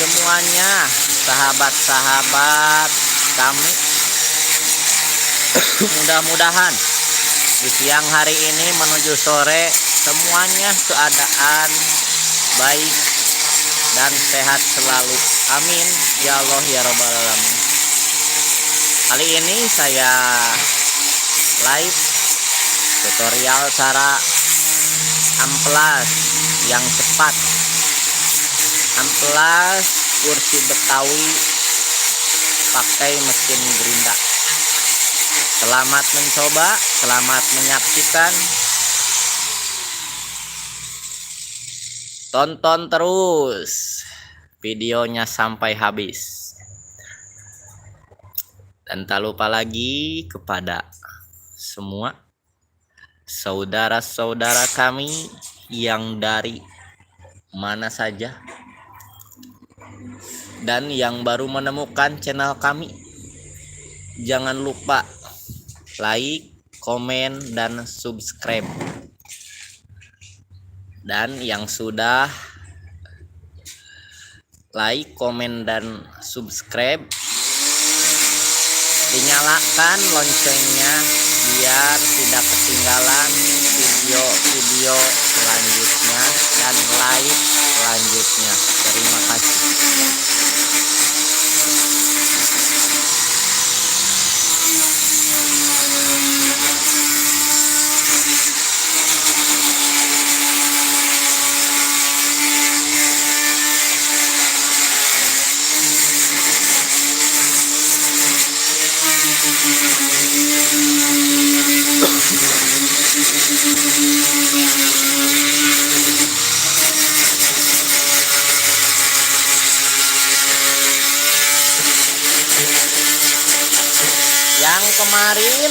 semuanya, sahabat-sahabat kami. Mudah-mudahan di siang hari ini menuju sore semuanya keadaan baik dan sehat selalu. Amin ya Allah ya Rabbal Alamin. Kali ini saya live tutorial cara amplas yang cepat, amplas kursi Betawi pakai mesin gerinda. Selamat mencoba, selamat menyaksikan. Tonton terus videonya sampai habis. Dan tak lupa lagi kepada semua saudara-saudara kami yang dari mana saja dan yang baru menemukan channel kami, jangan lupa like, komen, dan subscribe. Dan yang sudah like, komen, dan subscribe, dinyalakan loncengnya biar tidak ketinggalan video-video selanjutnya dan live selanjutnya. Terima kasih. Yang kemarin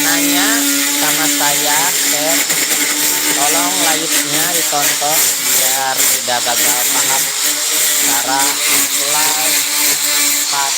nanya sama saya, tolong live-nya ditonton biar tidak gagal paham cara amplas cepat.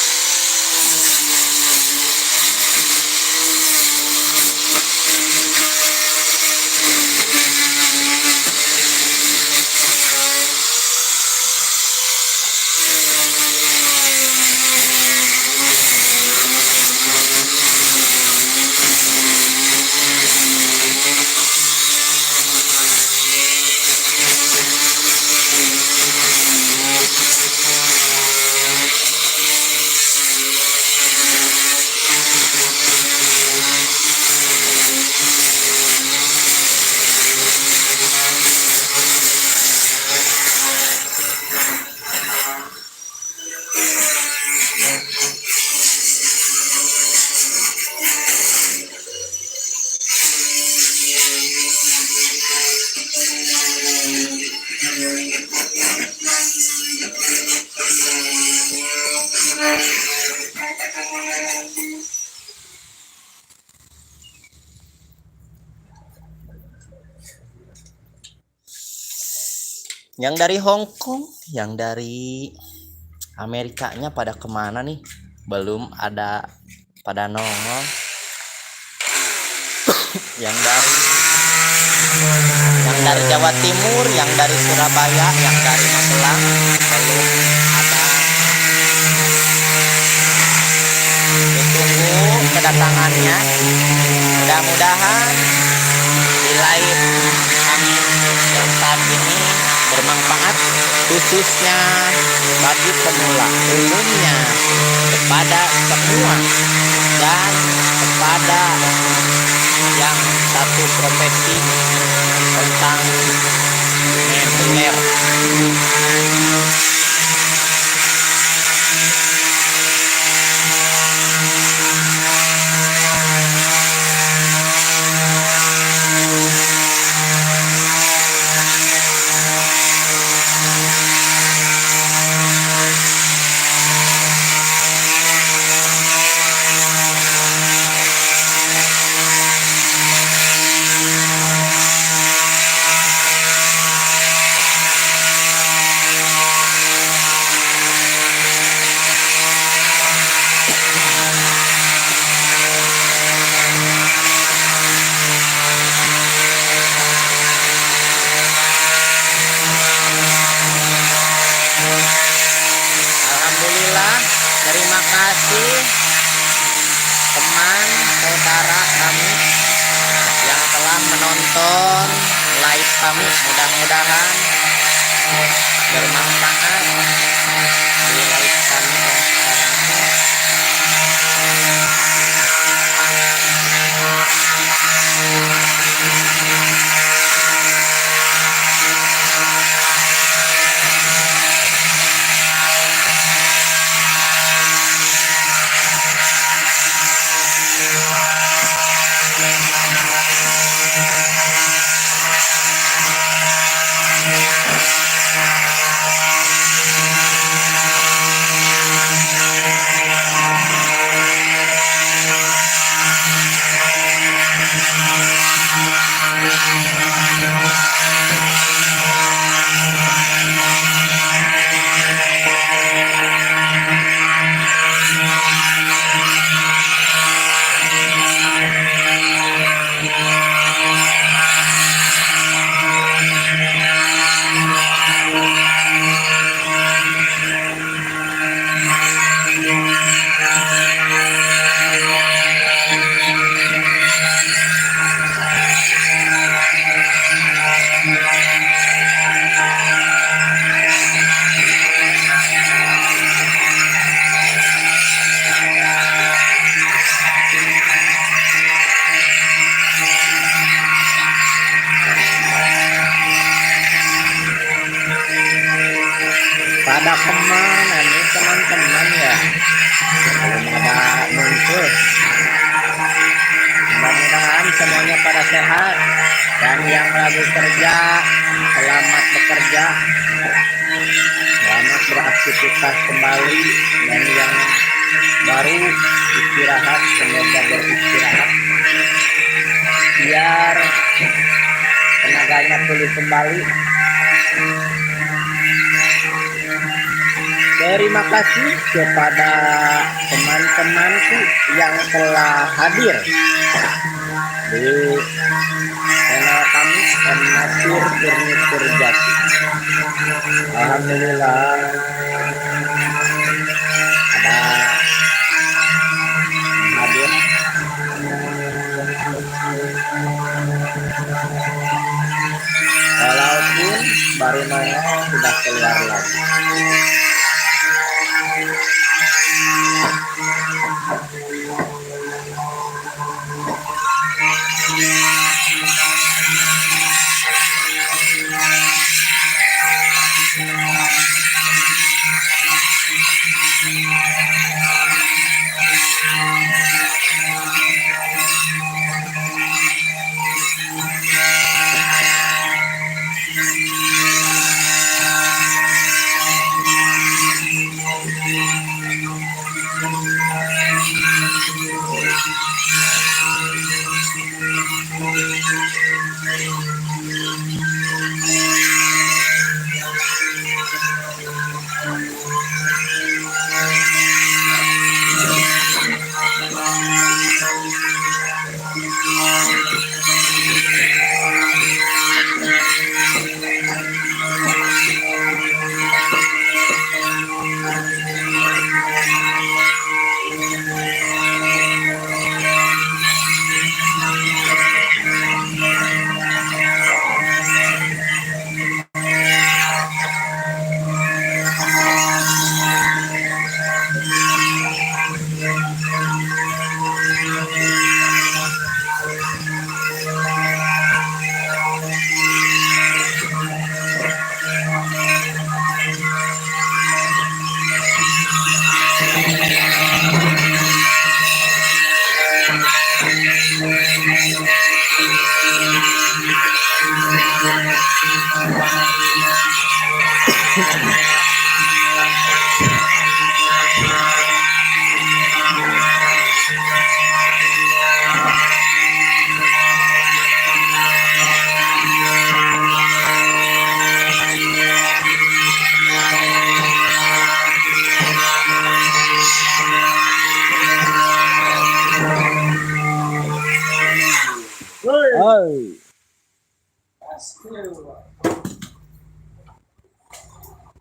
Yang dari Hong Kong, yang dari Amerikanya pada kemana nih? Belum ada pada nongol. Yang dari Jawa Timur, yang dari Surabaya, yang dari Magelang belum ada. Ditunggu kedatangannya. Mudah-mudahan di live kami yang saat ini bermanfaat, khususnya bagi pemula, umumnya kepada semua dan kepada yang satu profesi tentang manajer. Terima kasih teman saudara kami yang telah menonton live kami. Mudah-mudahan bermanfaat di live kami yang sekarang ini. Pada kemana nih teman-teman ya, belum ada muncul. Mudah-mudahan semuanya pada sehat, dan yang lagi kerja selamat bekerja, selamat beraktivitas kembali, dan yang baru istirahat semoga beristirahat biar tenaganya pulih kembali. Terima kasih kepada teman-temanku yang telah hadir di channel kami Nasir Furnitur Jati. Alhamdulillah ada yang hadir. Walaupun baru nongol sudah keluar lagi.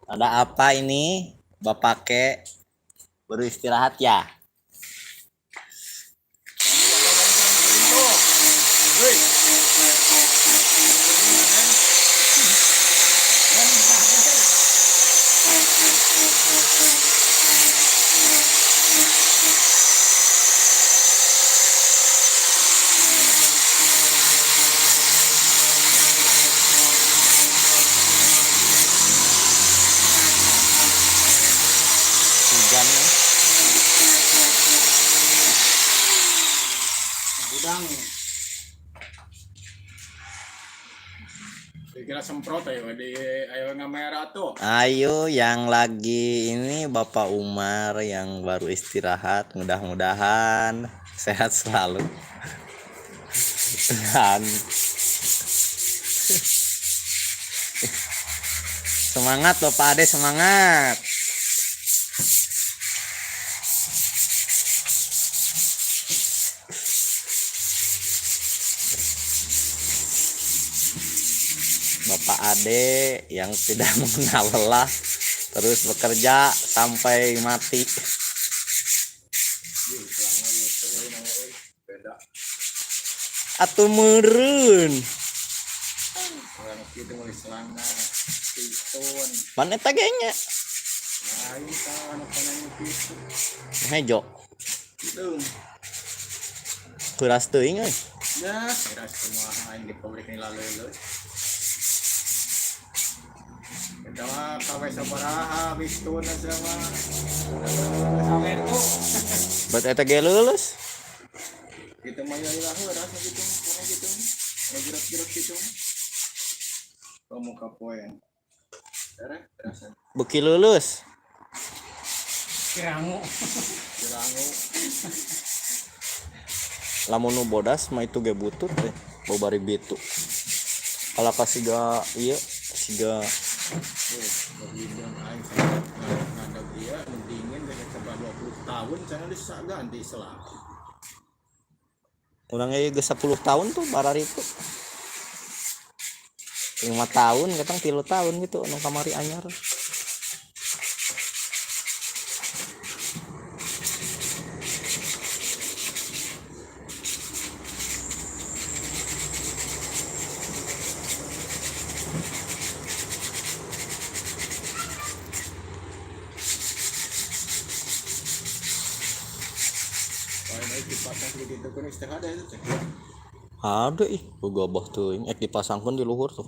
Ada apa ini, Bapak Ke? baru istirahat ya. Hujan Udang. Kira semprot ayo ngamera tuh. Ayo yang lagi ini Bapak Umar yang baru istirahat, mudah-mudahan sehat selalu. Dan semangat Bapak Ade, semangat. Bapak Ade yang tidak mengenal lelah terus bekerja sampai mati. Atuh meureun. Orang itu mulai selana pitun. Mana eta ge nya? Nah, ini kan anak-anak pitun. Hejo. Itu. Kuras teuing euy. Ya, kira semua di pabrik ini lalu. Kita mah kawai sabaraha pitun sama. Sampai itu. Bet eta ge lulus. Kita mah ya ilah rasa gitu, karena gitu. Gerak-gerak gitu. Kamu kapoen. Terasa. Beuki lulus. Kirangu. Lamun nu bodas mah itu ge butut teh. Bobari bitu. Kalau kasiga ieu siga Berliburan aing ngandang dia mendingin dari 20 tahun sana bisa ganti selang. urang ge 10 tahun tuh barar itu. 5 tahun katang 3 tahun gitu anu kamari anyar. Kalau dipasang gitu kan istirahat ada itu. Ada ih, boga abah teuing dipasangkeun di luhur tuh.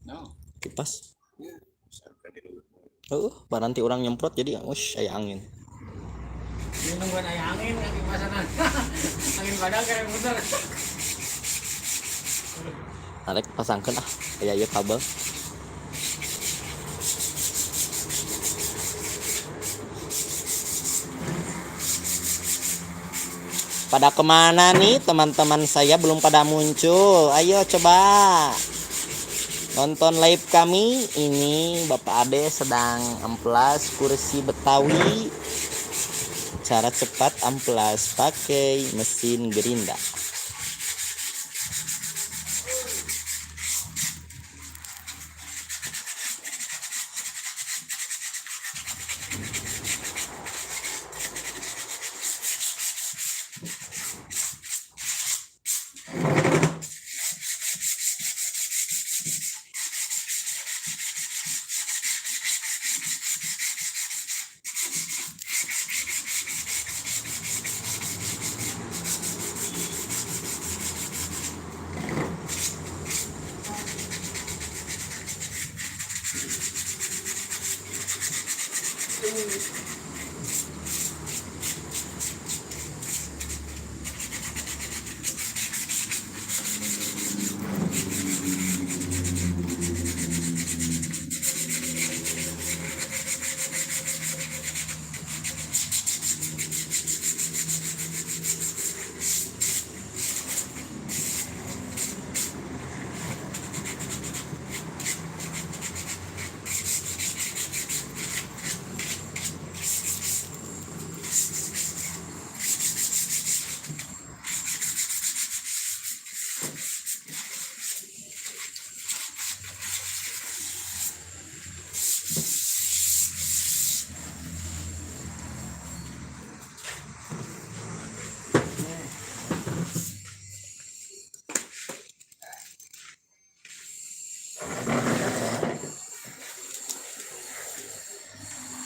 No. Kipas. Ya, sampai di dulu. Baranti orang nyemprot jadi aya angin. Ini nungguin aya angin kan dipasangan. Angin badak kayak muter. Arek pasangkeun aya ieu kabel. Pada kemana nih teman-teman saya belum pada muncul? Ayo coba nonton live kami. Ini Bapak Ade sedang amplas kursi Betawi. Cara cepat amplas pakai mesin gerinda.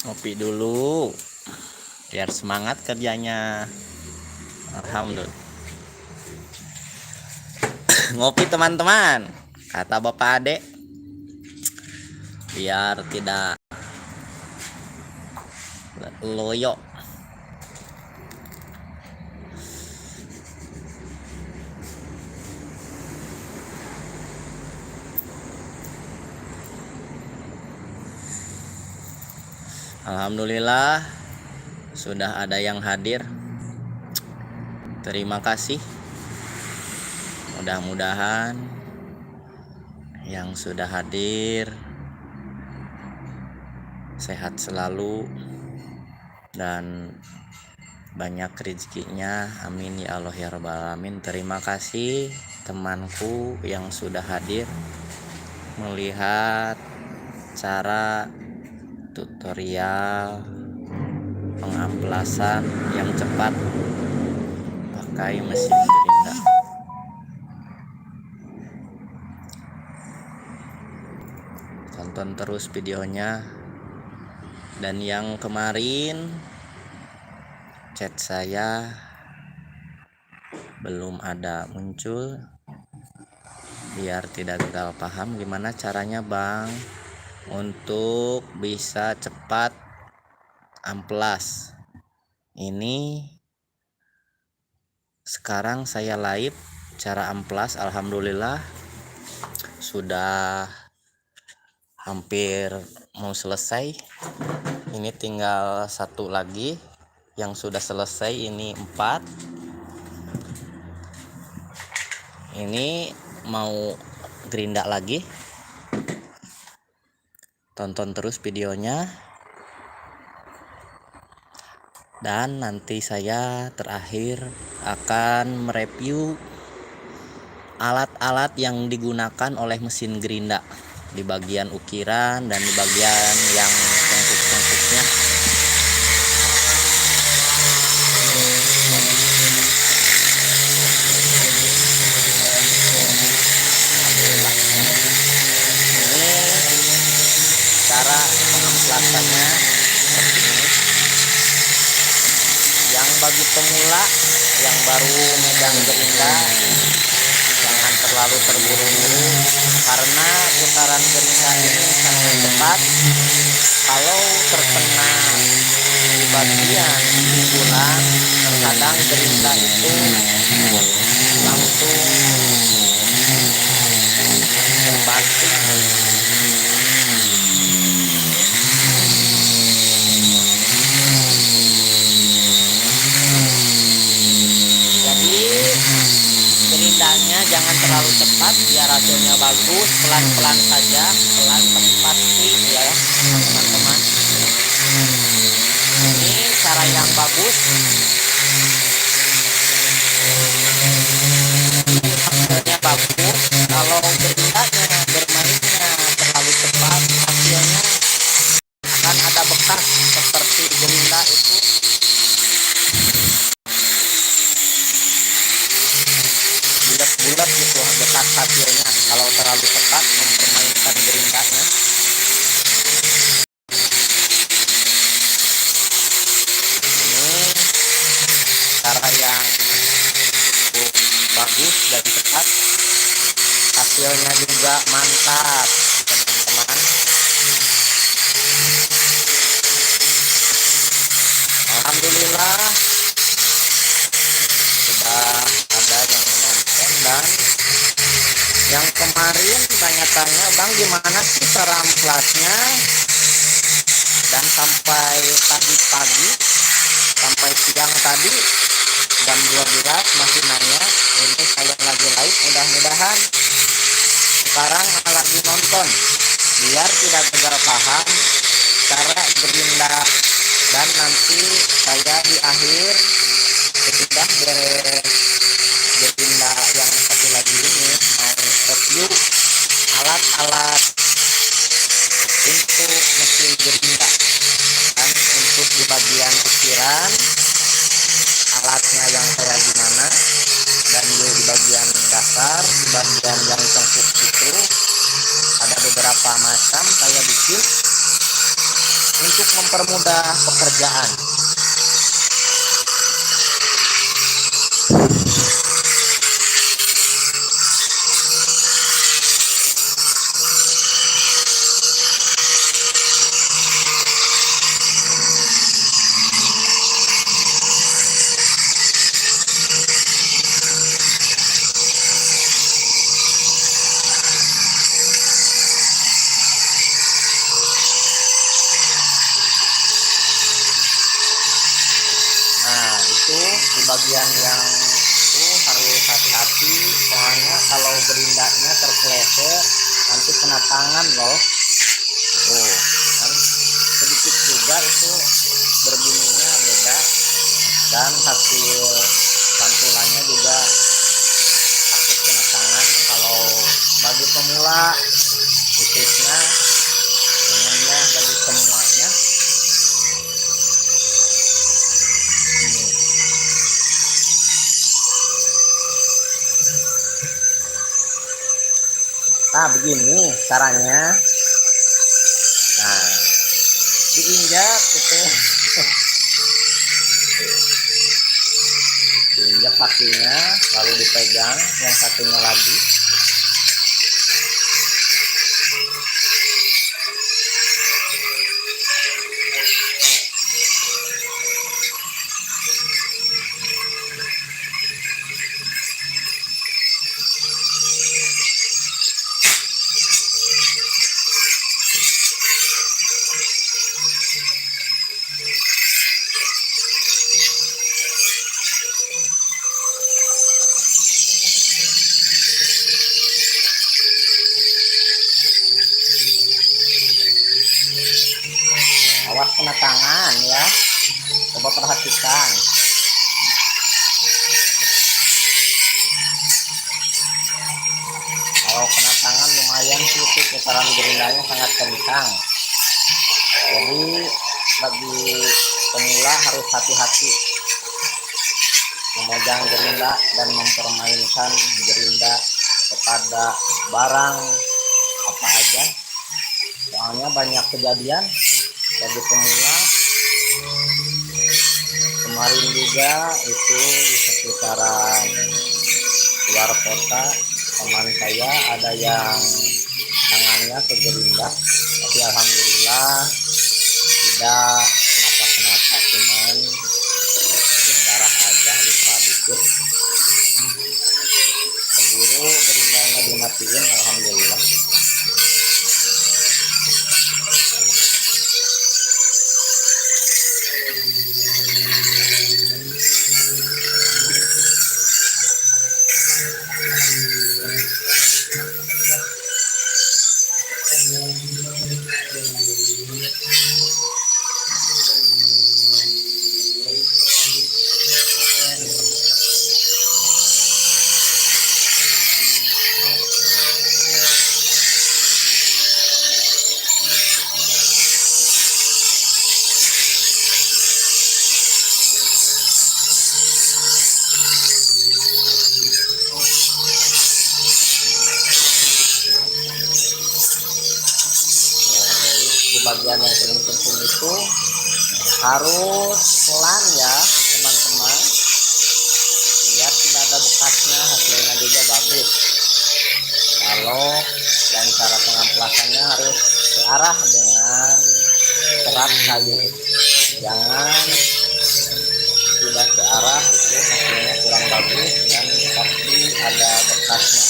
Ngopi dulu biar semangat kerjanya. Alhamdulillah. Ngopi teman-teman, kata Bapak Ade, biar tidak loyo. Alhamdulillah sudah ada yang hadir. Terima kasih. Mudah-mudahan yang sudah hadir sehat selalu dan banyak rezekinya. Amin ya Allah ya rabbal alamin. Terima kasih temanku yang sudah hadir melihat cara tutorial pengamplasan yang cepat pakai mesin gerinda. Tonton terus videonya. Dan yang kemarin chat saya belum ada muncul, biar tidak gagal paham gimana caranya Bang untuk bisa cepat amplas. Ini sekarang saya live cara amplas. Alhamdulillah sudah hampir mau selesai. Ini tinggal satu lagi yang sudah selesai. Ini 4. Ini mau gerinda lagi. Tonton terus videonya. Dan nanti saya terakhir akan mereview alat-alat yang digunakan oleh mesin gerinda di bagian ukiran dan di bagian yang cengkuk-cengkuknya. Ini cara pengamplasannya seperti ini. Yang bagi pemula yang baru megang gerinda, jangan terlalu terburu-buru karena putaran gerinda ini sangat cepat. Kalau terkena di bagian pukulan, terkadang gerinda itu langsung terbanting. Jadi gerindanya jangan terlalu cepat biar hasilnya bagus. Pelan-pelan saja, pelan tapi pasti ya teman-teman. Ini cara yang bagus. Hasilnya bagus. Kalau gerindanya bermainnya terlalu cepat, hasilnya akan ada bekas seperti gerinda itu bulat-bulat gitu bekas hasilnya kalau terlalu cepat mempermainkan gerindanya. Ini cara yang bagus dan cepat, hasilnya juga mantap teman-teman. Alhamdulillah sudah ada yang menonton. Dan yang kemarin tanya-tanya, Bang gimana sih cara amplasnya, dan sampai tadi pagi sampai siang tadi jam 12 masih nanya. Ini saya lagi live, mudah-mudahan sekarang lagi nonton biar tidak gagal paham cara gerinda. Dan nanti saya di akhir sudah beres gerinda yang satu lagi ini mau review alat-alat untuk mesin gerinda. Dan untuk di bagian ukiran alatnya yang kayak gimana, dan di bagian dasar, di bagian yang cengkuk itu ada beberapa macam saya bikin. untuk mempermudah pekerjaan. Nah, itu di bagian yang itu harus hati-hati, soalnya kalau gerindanya terpeleset nanti kena tangan loh. Oh, kan sedikit juga itu berbunyinya beda, dan hasil pantulannya juga takut kena tangan. Kalau bagi pemula khususnya, umumnya bagi semuanya, nah begini caranya. Nah, diinjak gitu, diinjak kakinya lalu dipegang yang satunya lagi. Awas kena tangan ya, coba perhatikan. Kalau kena tangan lumayan sih, itu putaran gerindanya sangat kencang. Jadi bagi pemula harus hati-hati memegang gerinda dan mempermainkan gerinda kepada barang apa aja, soalnya banyak kejadian bagi pemula. Kemarin juga itu di sekitaran luar kota, teman saya ada yang tangannya kegerinda, tapi alhamdulillah tidak kenapa-kenapa, cuman darah aja, luka dikit. Keburu gerindanya dimatiin, alhamdulillah. Bagian yang penting itu harus pelan ya teman-teman, biar tidak ada bekasnya, hasilnya juga bagus. Kalau dan cara pengamplasannya harus searah dengan serat kayu, jangan tidak searah, itu hasilnya kurang bagus dan pasti ada bekasnya.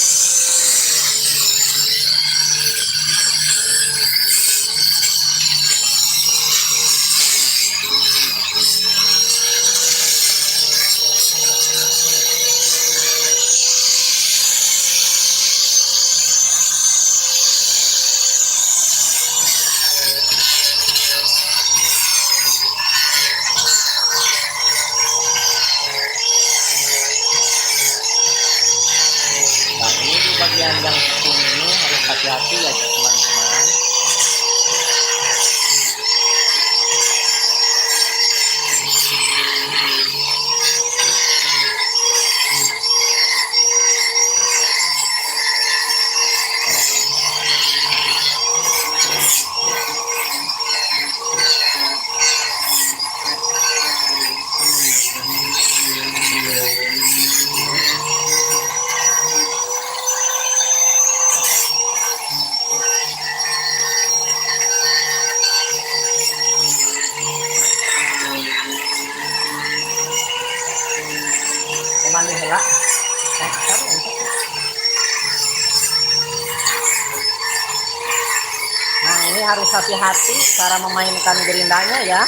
hati-hati cara memainkan gerindanya ya.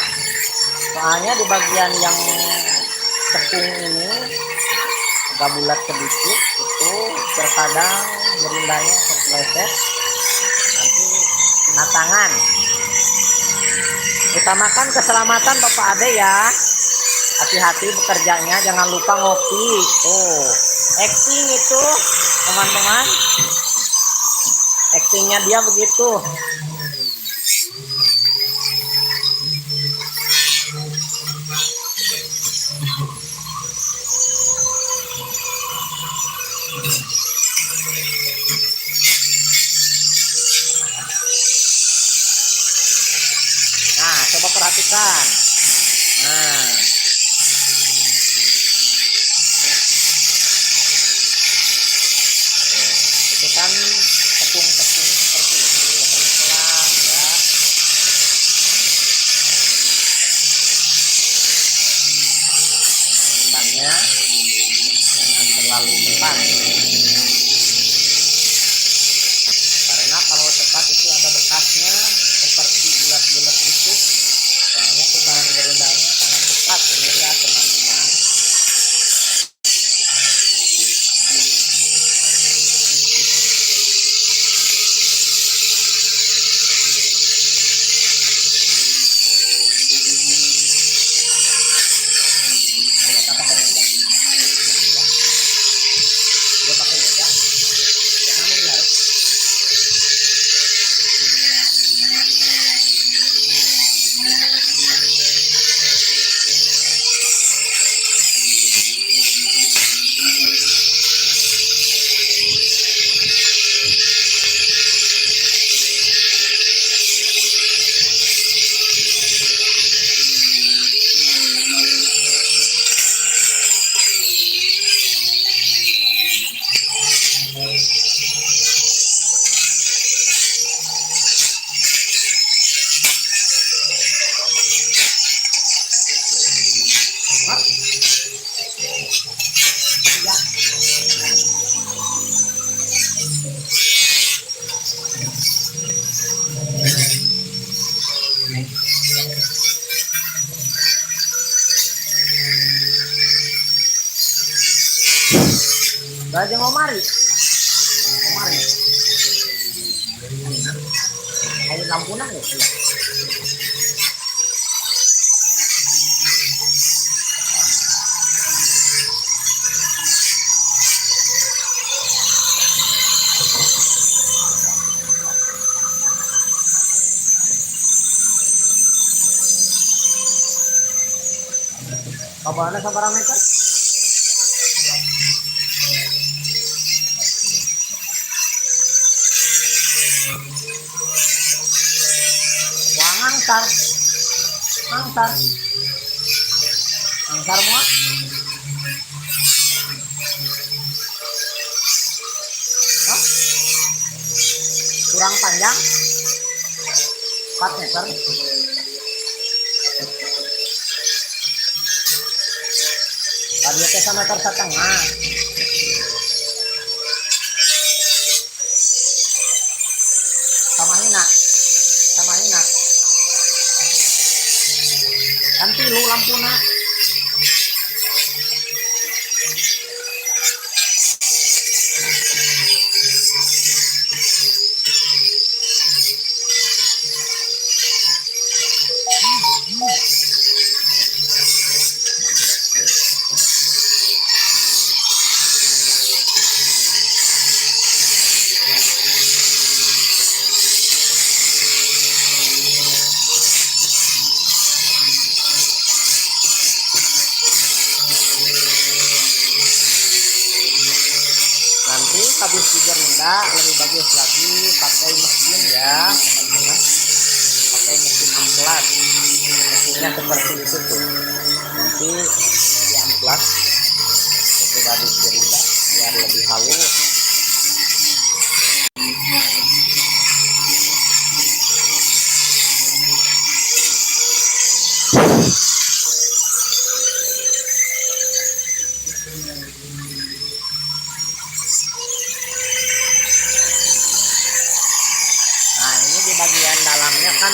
Soalnya di bagian yang tepung ini agak bulat sedikit, itu terkadang gerindanya terpeleset, nanti kena tangan. Utamakan keselamatan Bapak Ade ya. Hati-hati bekerjanya, jangan lupa ngopi. Tuh, acting itu teman-teman. Actingnya dia begitu. Nah, coba perhatikan. Nah, itu kan tepung-tepung seperti itu, harus pelan ya. Tekannya jangan terlalu cepat, karena kalau cepat itu ada bekasnya seperti bulat-bulat gitu. Soalnya putaran gerindanya sangat cepat ini ya teman-teman. Kita pakai meja. Dia pakai meja. Jangan membiarkan. Raja ngomari. Ngomari. Ayo lampunan ya. Kabarnya sabar meter. Wah, angkar semua. Hah? Kurang panjang 4 meter. Tadi itu meter setengah. Sama hina. Nanti lu lampuna. Nanti habis digerinda lebih bagus lagi pakai mesin ya teman-teman, pakai mesin amplas. Mesinnya seperti itu tuh, nanti di amplas setelah digerinda biar lebih halus. Nah, ini di bagian dalamnya kan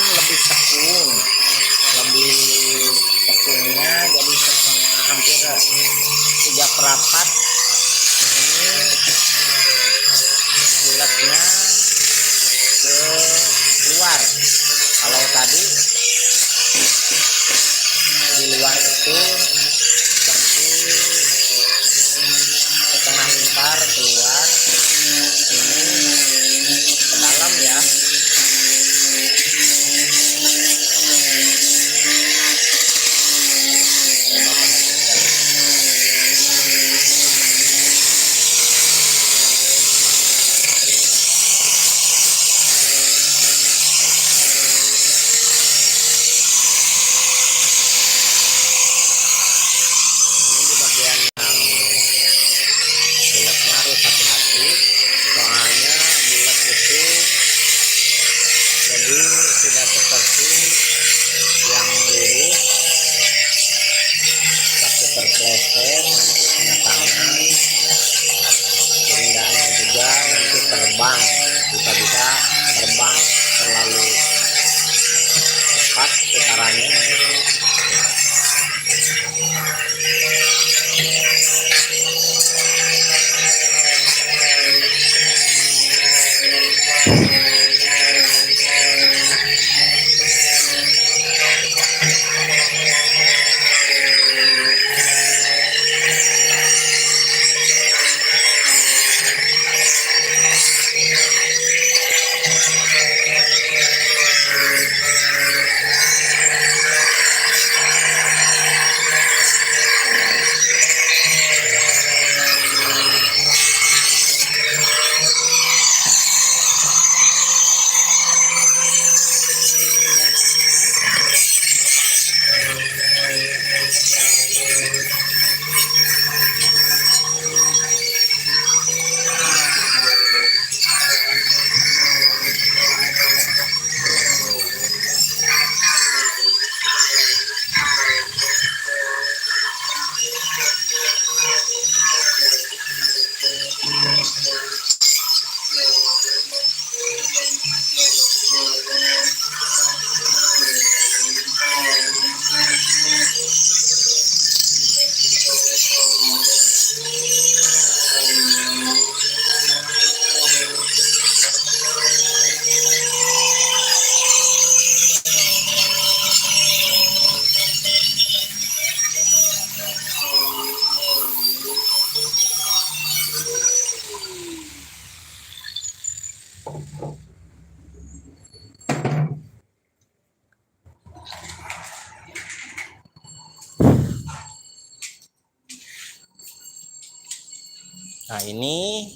Nah ini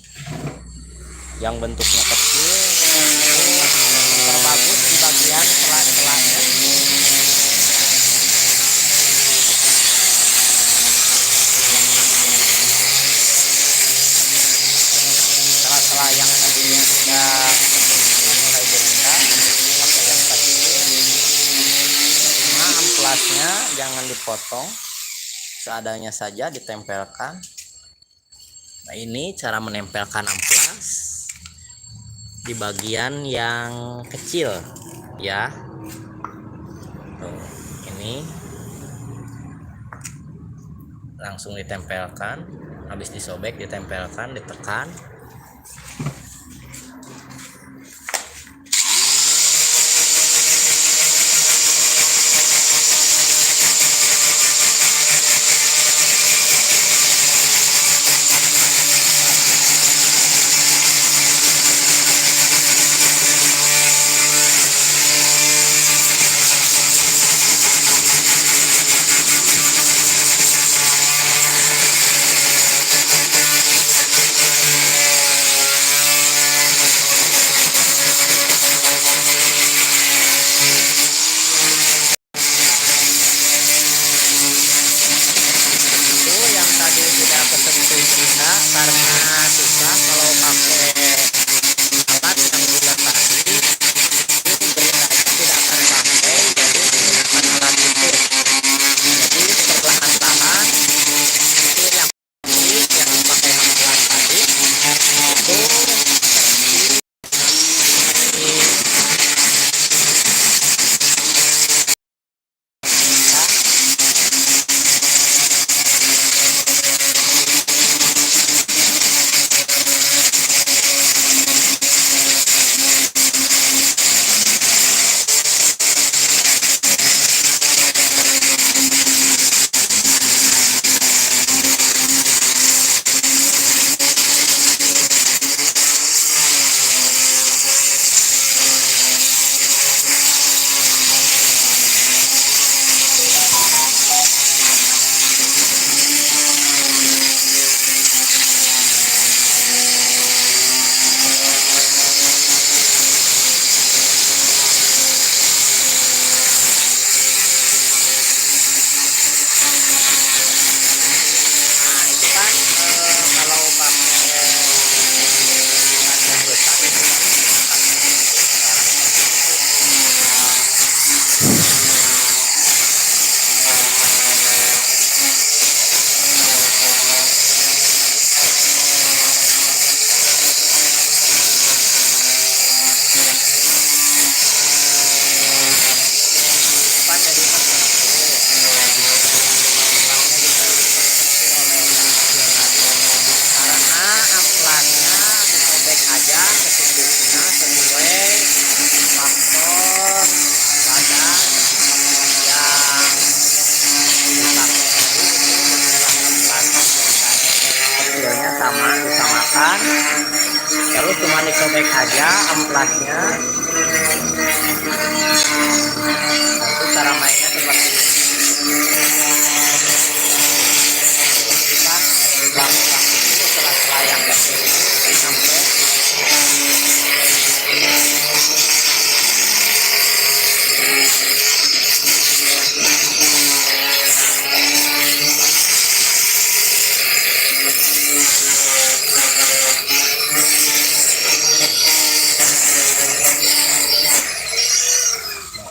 yang bentuknya kecil itu terbagus di bagian sela-selanya. Sela-sela yang tadinya sudah mulai berindah pakai yang kecil. Cuma amplasnya jangan dipotong, seadanya saja ditempelkan. Nah ini cara menempelkan amplas di bagian yang kecil ya. Tuh, ini langsung ditempelkan, habis disobek ditempelkan, ditekan. Karena susah kalau pakai alat yang bulat tadi, itu gerindanya tidak akan sampai, jadi menggunakan alat itu. Jadi perlahan-lahan itu yang pakai alat tadi itu sama disamakan, terus cuma disobek aja amplasnya. Itu cara mainnya seperti ini. Jadi kan belakang itu setelah yang kecil itu sampai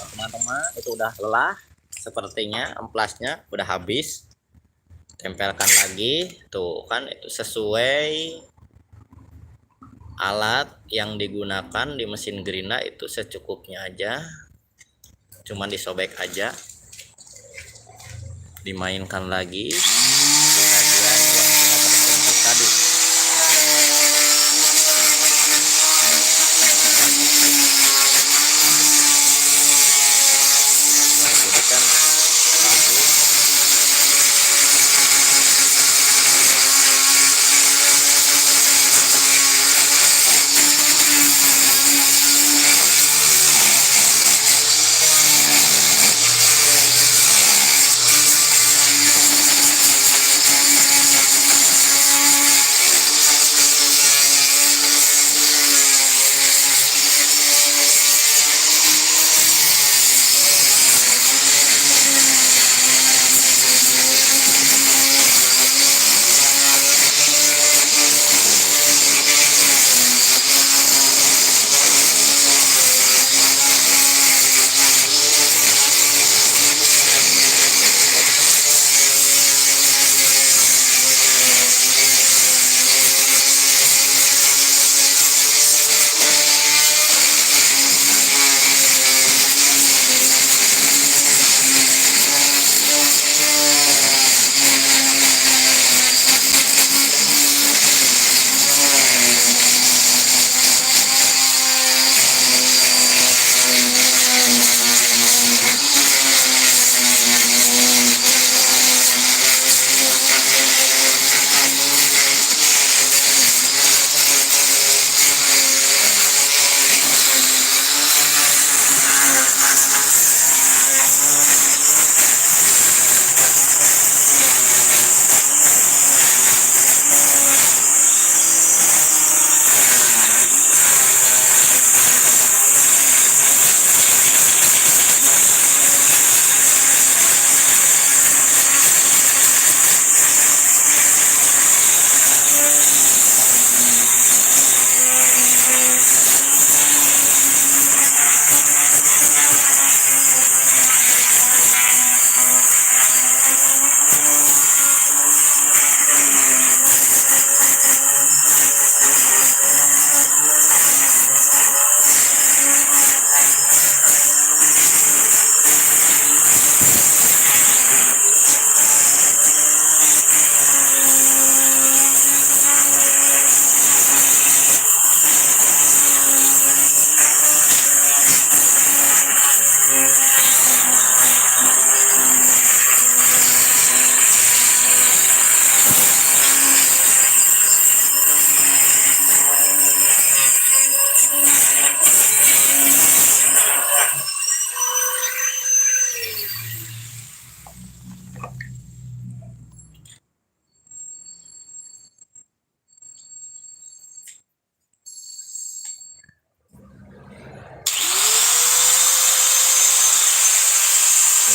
teman-teman, itu udah lelah sepertinya, amplasnya udah habis. Tempelkan lagi, tuh kan itu sesuai alat yang digunakan di mesin gerinda, itu secukupnya aja, cuman disobek aja, dimainkan lagi di bagian yang sudah tersentuh tadi. Jadi kan bagus.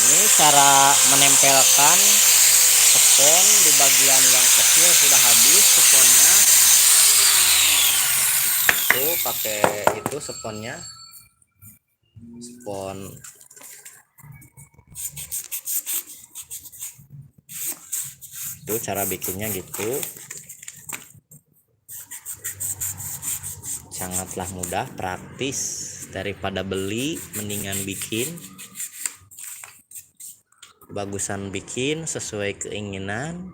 Ini cara menempelkan spons di bagian yang kecil sudah habis sponnya. Tuh pakai itu sponnya, spon itu cara bikinnya gitu. Sangatlah mudah, praktis. Daripada beli mendingan bikin. Bagusan bikin sesuai keinginan.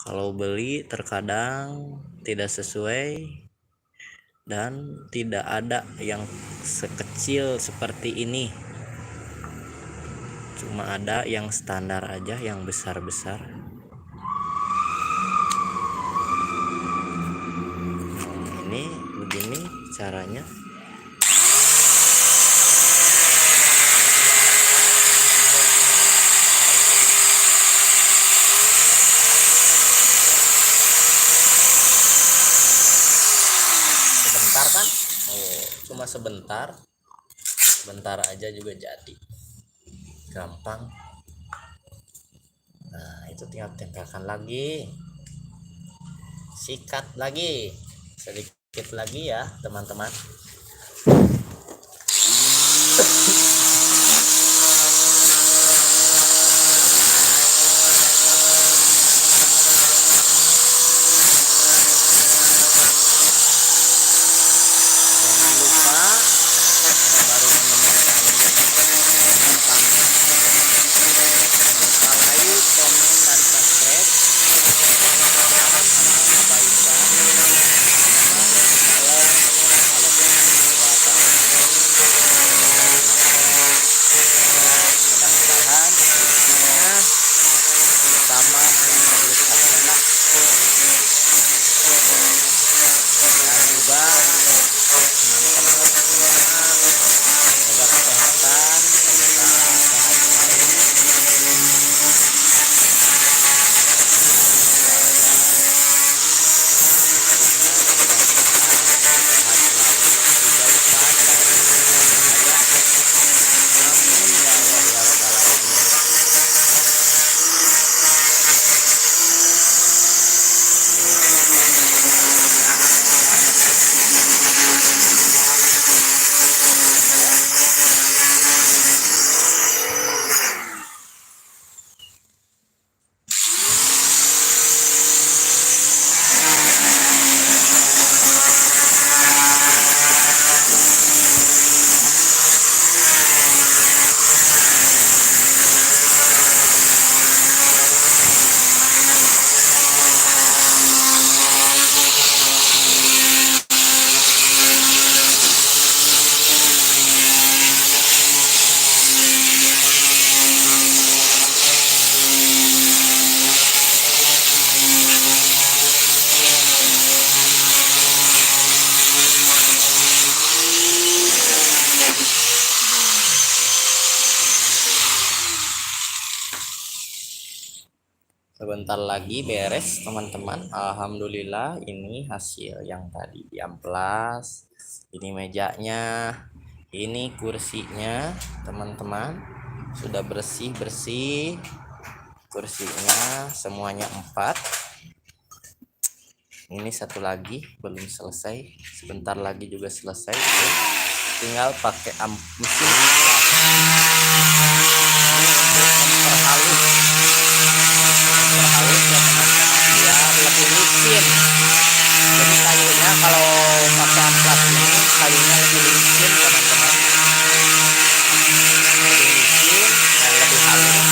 Kalau beli terkadang tidak sesuai dan tidak ada yang sekecil seperti ini. Cuma ada yang standar aja, yang besar-besar. Ini begini caranya. Sebentar kan? Oh, cuma sebentar. Sebentar aja juga jadi. Gampang. Nah, itu tinggal tempelkan lagi. Sikat lagi. Sedikit lagi ya, teman-teman. Jangan lupa baru menemukan tentang like, komen, dan subscribe. Salam kebaikan. Mudah-mudahan hidupnya sama yang terlihat enak, dan juga teman-teman semua jaga kesehatan, semoga sehat selalu. Sebentar lagi beres teman-teman. Alhamdulillah, ini hasil yang tadi diamplas. Ini mejanya, ini kursinya teman-teman, sudah bersih-bersih. Kursinya semuanya 4. Ini satu lagi belum selesai, sebentar lagi juga selesai. Tinggal pakai mesin memperhalus ya teman-teman, biar lebih licin. Jadi kayunya kalau pakai amplas ini, kayunya lebih licin teman-teman, lebih licin dan lebih halus.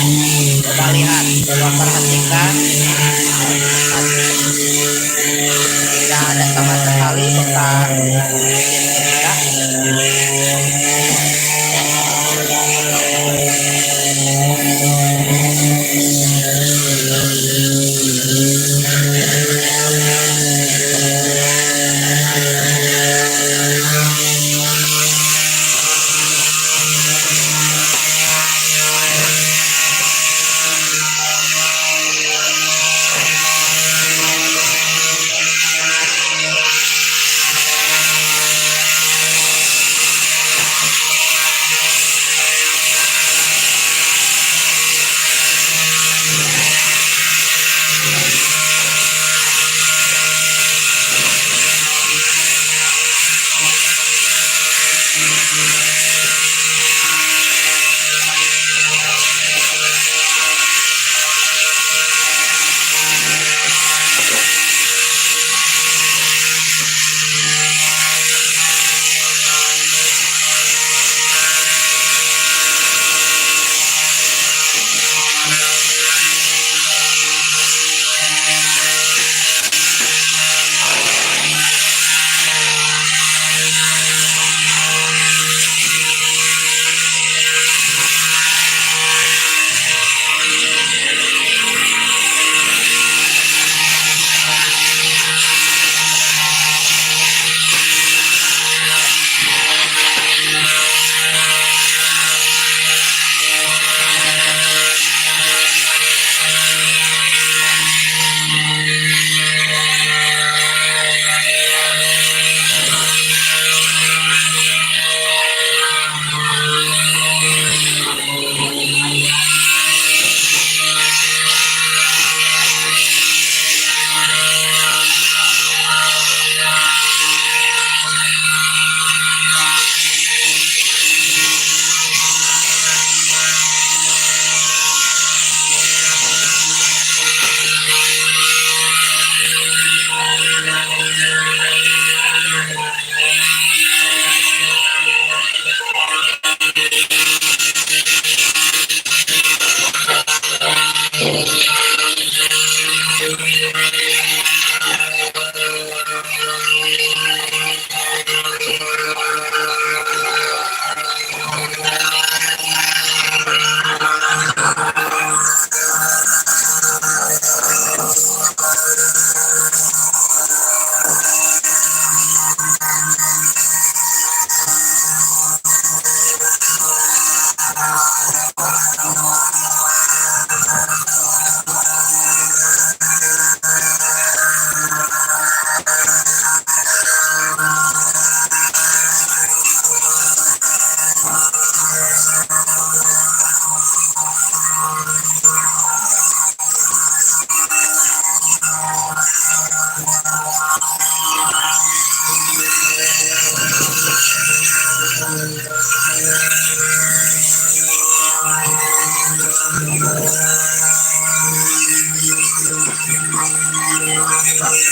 Coba lihat, coba perhatikan, tidak ada sama sekali bekas tinta.